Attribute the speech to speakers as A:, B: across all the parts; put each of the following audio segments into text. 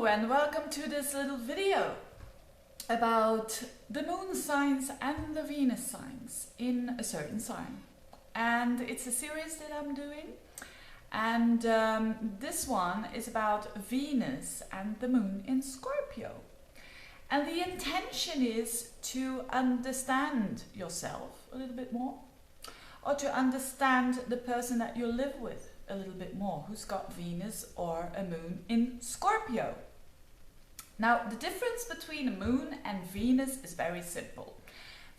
A: Hello and welcome to this little video about the moon signs and the Venus signs in a certain sign. And it's a series that I'm doing, and this one is about Venus and the moon in Scorpio. And the intention is to understand yourself a little bit more, or to understand the person that you live with a little bit more, who's got Venus or a moon in Scorpio. Now, the difference between a moon and Venus is very simple.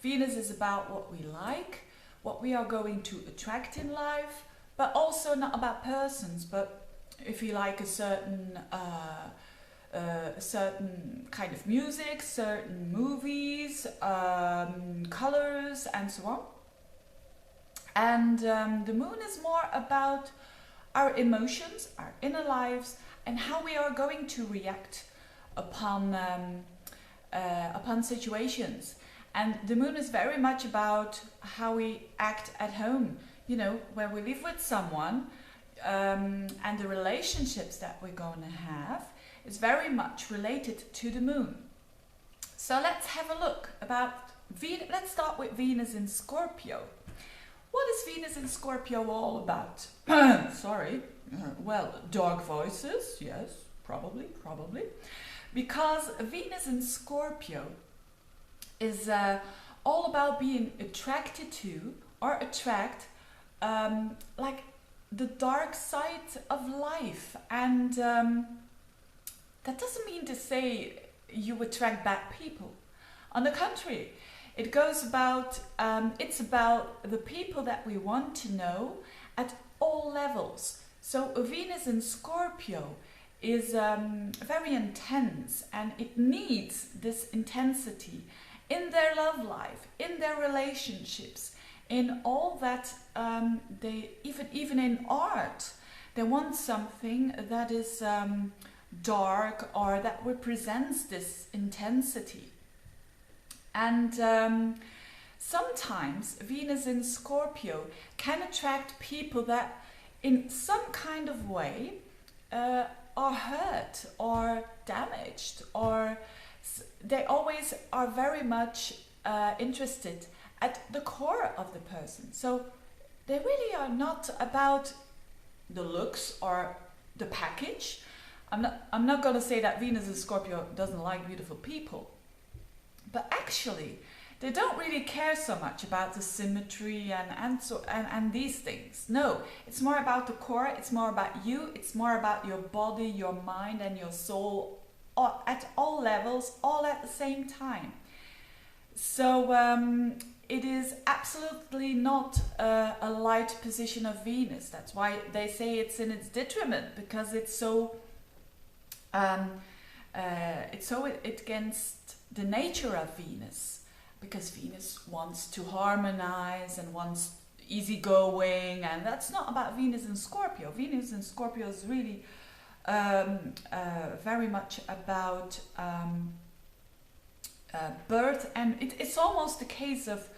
A: Venus is about what we like, what we are going to attract in life, but also not about persons, but if you like a certain kind of music, certain movies, colors, and so on. And the moon is more about our emotions, our inner lives, and how we are going to react upon situations. And the moon is very much about how we act at home, you know, when we live with someone, and the relationships that we're going to have is very much related to the moon. So let's have a look about Venus. Let's start with Venus in Scorpio. What is Venus in Scorpio all about? Sorry. Well, dark voices, yes, probably. Because Venus in Scorpio is all about being attracted to or attract like the dark side of life. And that doesn't mean to say you attract bad people. On the contrary, it goes about, it's about the people that we want to know at all levels. So Venus in Scorpio is very intense, and it needs this intensity in their love life, in their relationships, in all that they, even in art, they want something that is dark or that represents this intensity. And sometimes Venus in Scorpio can attract people that in some kind of way are hurt or damaged, or they always are very much interested at the core of the person. So they really are not about the looks or the package. I'm not going to say that Venus in Scorpio doesn't like beautiful people. But actually, they don't really care so much about the symmetry and these things. No, it's more about the core, it's more about you, it's more about your body, your mind, and your soul at all levels, all at the same time. So it is absolutely not a light position of Venus. That's why they say it's in its detriment, because it's so against the nature of Venus, because Venus wants to harmonize and wants easygoing, and that's not about Venus in Scorpio. Venus in Scorpio is really very much about birth, and it's almost a case of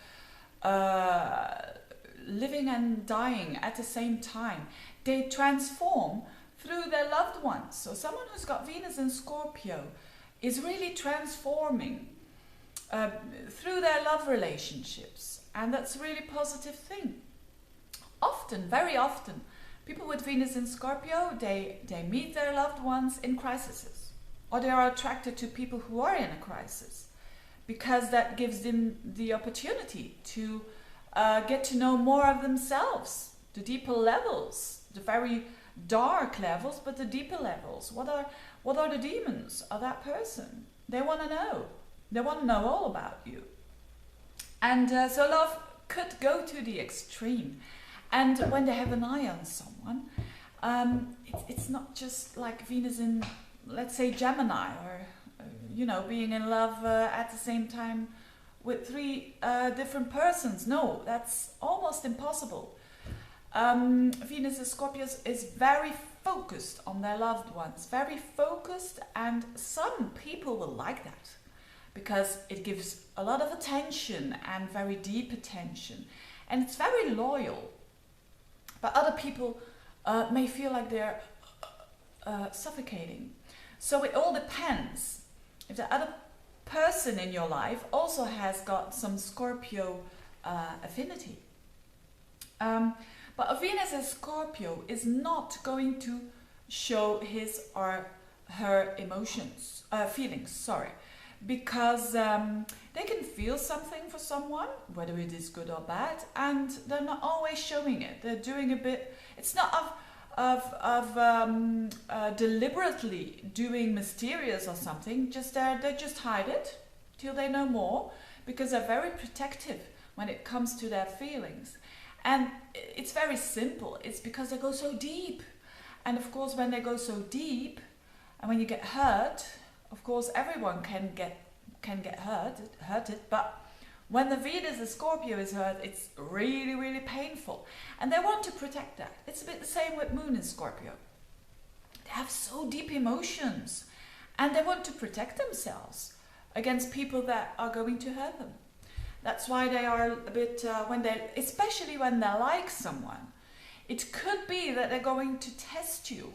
A: living and dying at the same time. They transform through their loved ones. So someone who's got Venus in Scorpio is really transforming through their love relationships, and that's a really positive thing. Very often, people with Venus in Scorpio, they meet their loved ones in crises, or they are attracted to people who are in a crisis, because that gives them the opportunity to get to know more of themselves, the deeper levels, the very dark levels, but the deeper levels. What are the demons of that person? They want to know. They want to know all about you. And so love could go to the extreme. And when they have an eye on someone, it's not just like Venus in, let's say, Gemini, or you know, being in love at the same time with three different persons. No, that's almost impossible. Venus in Scorpio is very focused on their loved ones, very focused, and some people will like that because it gives a lot of attention and very deep attention, and it's very loyal. But other people may feel like they're suffocating. So it all depends. If the other person in your life also has got some Scorpio affinity. But a Venus in Scorpio is not going to show his or her emotions, feelings, sorry. Because they can feel something for someone, whether it is good or bad, and they're not always showing it. They're doing a bit, it's not deliberately doing mysterious or something, just they just hide it till they know more, because they're very protective when it comes to their feelings. And it's very simple. It's because they go so deep. And of course, when they go so deep, and when you get hurt, of course, everyone can get hurted, but when the Venus in Scorpio is hurt, it's really, really painful. And they want to protect that. It's a bit the same with Moon in Scorpio. They have so deep emotions, and they want to protect themselves against people that are going to hurt them. That's why they are a bit, especially when they like someone, it could be that they're going to test you,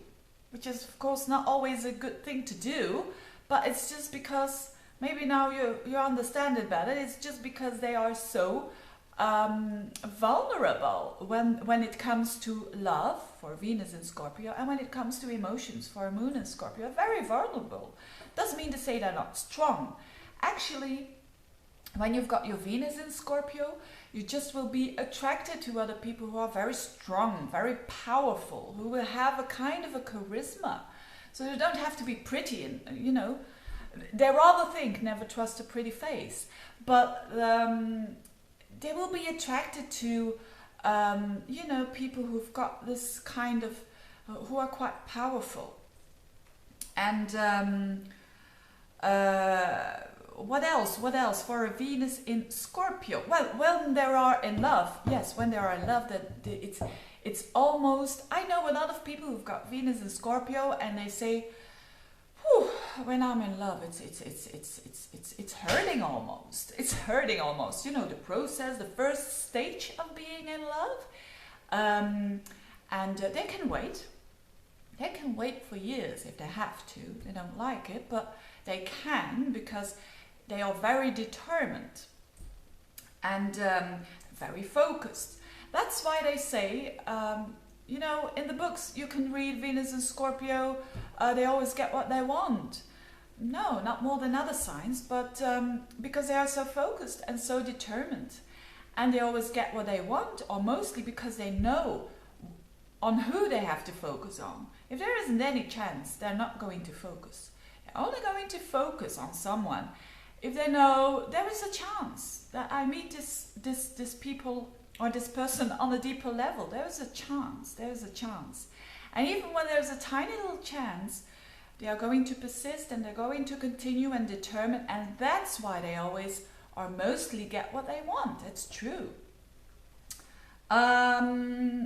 A: which is of course not always a good thing to do, but it's just because, maybe now you understand it better, it's just because they are so vulnerable when it comes to love for Venus in Scorpio, and when it comes to emotions for Moon in Scorpio, very vulnerable. Doesn't mean to say they're not strong. Actually, when you've got your Venus in Scorpio, you just will be attracted to other people who are very strong, very powerful, who will have a kind of a charisma. So you don't have to be pretty, and they rather think never trust a pretty face, but they will be attracted to people who've got this kind of who are quite powerful. And what else for a Venus in Scorpio? Well, when they are in love, yes, when they are in love, it's almost, I know a lot of people who've got Venus in Scorpio, and they say, whew, when I'm in love, it's hurting almost. It's hurting almost. You know, the process, the first stage of being in love. And they can wait. They can wait for years if they have to. They don't like it, but they can, because they are very determined and very focused. That's why they say, in the books you can read Venus and Scorpio, they always get what they want. No, not more than other signs, but because they are so focused and so determined. And they always get what they want, or mostly because they know on who they have to focus on. If there isn't any chance, they're not going to focus. They're only going to focus on someone if they know there is a chance that I meet this people or this person on a deeper level. There is a chance. And even when there's a tiny little chance, they are going to persist, and they're going to continue and determine, and that's why they always or mostly get what they want. It's true. Then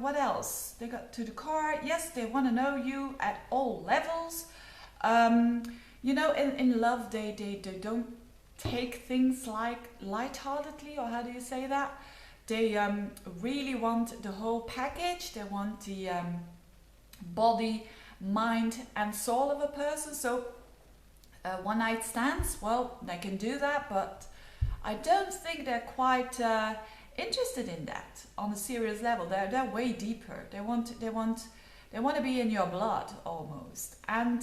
A: what else? They got to the core. Yes, they want to know you at all levels. In love, they don't take things like lightheartedly, or how do you say that? They really want the whole package. They want the body, mind, and soul of a person. So one night stands, well, they can do that, but I don't think they're quite interested in that on a serious level. They're way deeper. They want to be in your blood almost, and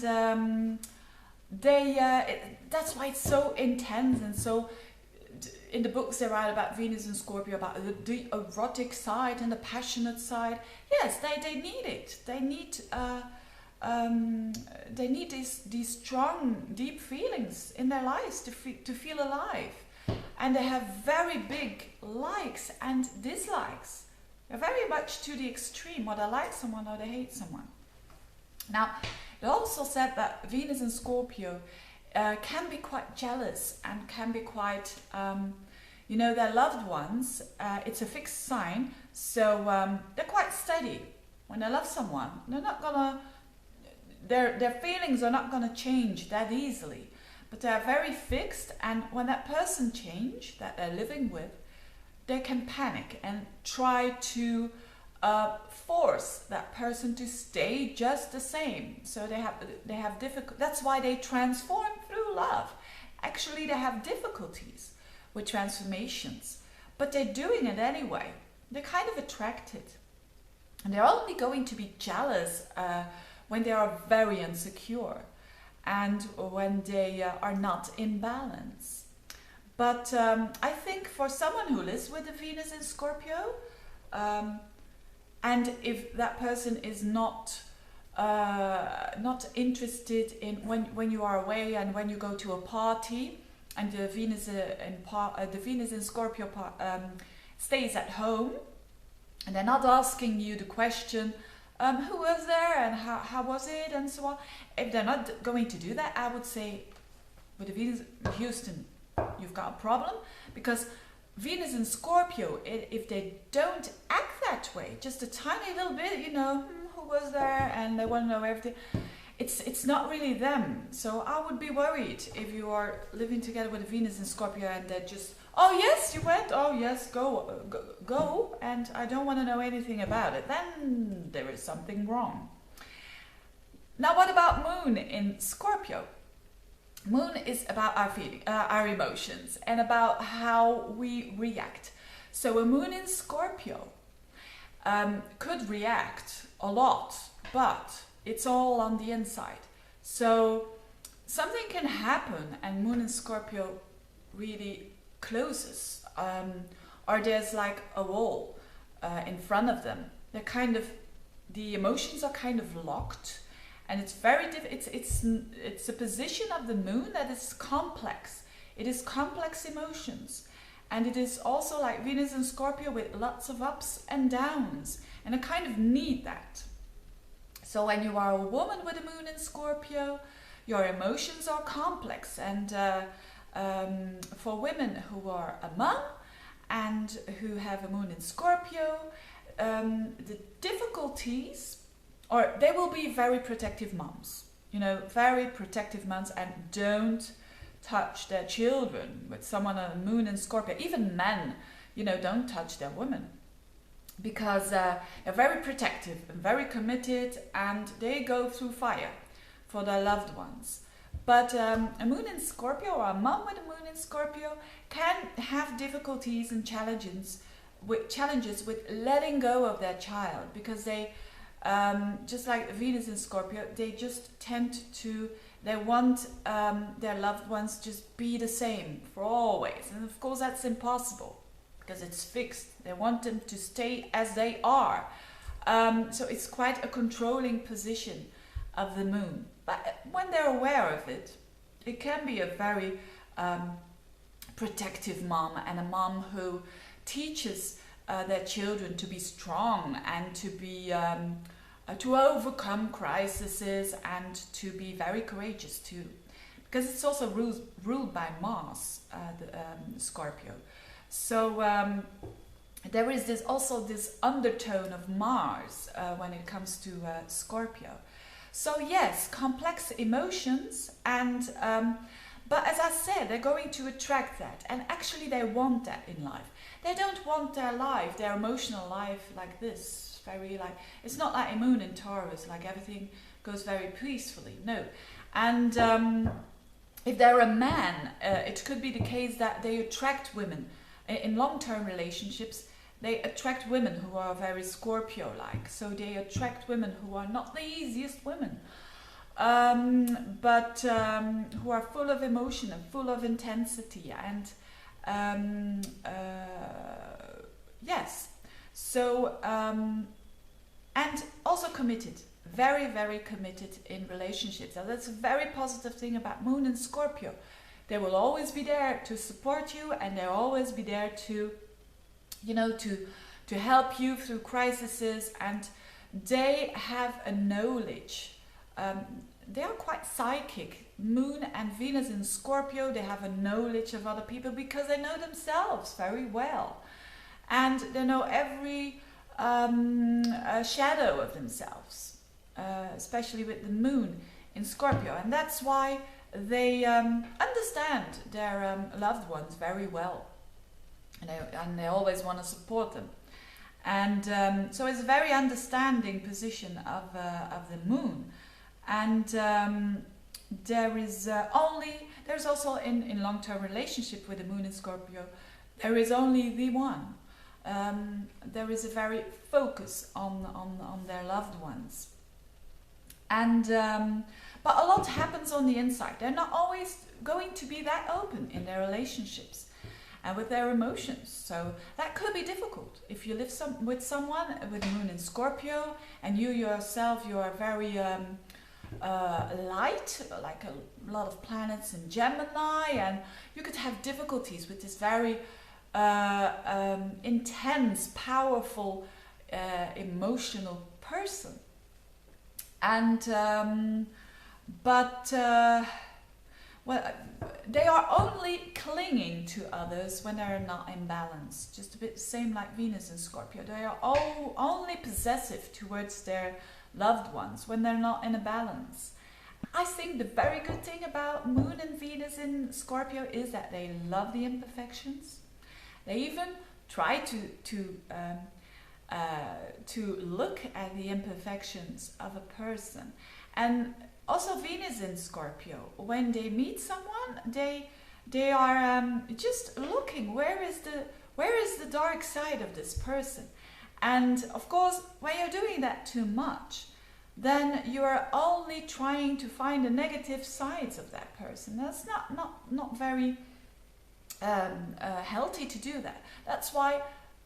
A: that's why it's so intense. And so in the books they write about Venus and Scorpio, about the erotic side and the passionate side. Yes, they need it. They need these strong, deep feelings in their lives to feel alive. And they have very big likes and dislikes. They're very much to the extreme, or they like someone or they hate someone. Now, they also said that Venus and Scorpio can be quite jealous and can be quite, their loved ones. It's a fixed sign, so they're quite steady. When they love someone, they're not gonna, their feelings are not gonna change that easily. But they're very fixed, and when that person changes that they're living with, they can panic and try to force that person to stay just the same. So they have difficult. That's why they transform through love. Actually, they have difficulties with transformations, but they're doing it anyway. They're kind of attracted, and they're only going to be jealous when they are very insecure and when they are not in balance. But I think for someone who lives with the Venus in Scorpio, and if that person is not interested in when you are away and when you go to a party, and the Venus in Scorpio stays at home, and they're not asking you the question, who was there and how was it and so on. If they're not going to do that, I would say with the Venus in Houston, you've got a problem, because Venus in Scorpio, if they don't act that way, just a tiny little bit, who was there, and they want to know everything, it's not really them. So I would be worried if you are living together with a Venus in Scorpio and they're just, oh yes, you went, oh yes, go, and I don't want to know anything about it. Then there is something wrong. Now, what about Moon in Scorpio? Moon is about our feeling, our emotions, and about how we react. So a Moon in Scorpio could react a lot, but it's all on the inside. So something can happen and Moon in Scorpio really closes, or there's like a wall in front of them. The emotions are kind of locked. And it's very it's a position of the Moon that is complex. It is complex emotions. And it is also like Venus in Scorpio with lots of ups and downs. And I kind of need that. So when you are a woman with a Moon in Scorpio, your emotions are complex. And for women who are a mum and who have a Moon in Scorpio, the difficulties, or they will be very protective moms, very protective moms, and don't touch their children. With someone on a Moon in Scorpio, even men, don't touch their women, because they're very protective and very committed, and they go through fire for their loved ones. But a Moon in Scorpio, or a mom with a Moon in Scorpio, can have difficulties and challenges with letting go of their child, because they just like Venus in Scorpio, they just they want their loved ones just be the same for always. And of course that's impossible, because it's fixed. They want them to stay as they are. So it's quite a controlling position of the Moon. But when they're aware of it, it can be a very protective mom, and a mom who teaches their children to be strong and to be to overcome crises and to be very courageous too, because it's also ruled by Mars, the Scorpio. So there is this undertone of Mars when it comes to Scorpio. So yes, complex emotions, and but as I said, they're going to attract that, and actually they want that in life. They don't want their emotional life like this. It's not like a Moon in Taurus, like everything goes very peacefully. No. And if they're a man, it could be the case that they attract women. In long-term relationships, they attract women who are very Scorpio-like. So they attract women who are not the easiest women, but who are full of emotion and full of intensity. And yes. So, and also committed, very, very committed in relationships. Now that's a very positive thing about Moon in Scorpio. They will always be there to support you, and they'll always be there to, to help you through crises, and they have a knowledge. They are quite psychic. Moon and Venus in Scorpio, they have a knowledge of other people because they know themselves very well. And they know every shadow of themselves, especially with the Moon in Scorpio. And that's why they understand their loved ones very well. And they always want to support them. And so it's a very understanding position of the moon. And there's also in long-term relationship with the moon in Scorpio, there is only the one. There is a very focus on their loved ones. And but a lot happens on the inside. They're not always going to be that open in their relationships and with their emotions. So that could be difficult if you live with someone with moon in Scorpio, and you yourself, you are very light, like a lot of planets in Gemini, and you could have difficulties with this very intense, powerful, emotional person. And well, they are only clinging to others when they're not in balance. Just a bit the same like Venus and Scorpio. They are only possessive towards their loved ones when they're not in a balance. I think the very good thing about Moon and Venus in Scorpio is that they love the imperfections. They even try to look at the imperfections of a person. And also Venus in Scorpio, when they meet someone, they are just looking, where is the dark side of this person? And of course, when you're doing that too much, then you are only trying to find the negative sides of that person. That's not very healthy to do that. That's why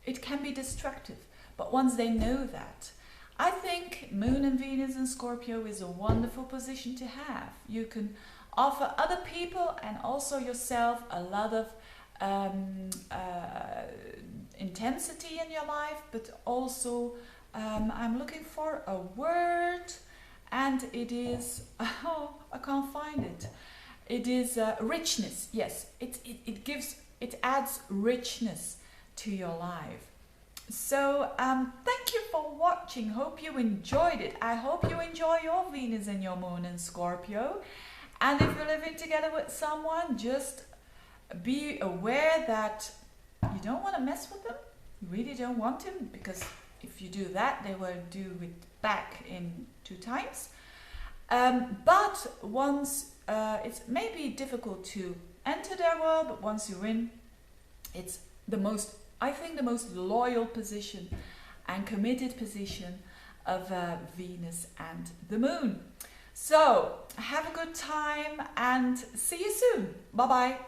A: it can be destructive. But once they know that, I think Moon and Venus in Scorpio is a wonderful position to have. You can offer other people and also yourself a lot of intensity in your life, but also I'm looking for a word, and it is, oh, I can't find it. It is richness. Yes, it adds richness to your life. So thank you for watching. Hope you enjoyed it. I hope you enjoy your Venus and your Moon in Scorpio. And if you're living together with someone, just be aware that you don't want to mess with them. You really don't want to, because if you do that, they will do it back in 2 times. But once it's maybe difficult to enter their world, but once you're in, it's I think the most loyal position and committed position of Venus and the Moon. So have a good time and see you soon. Bye bye.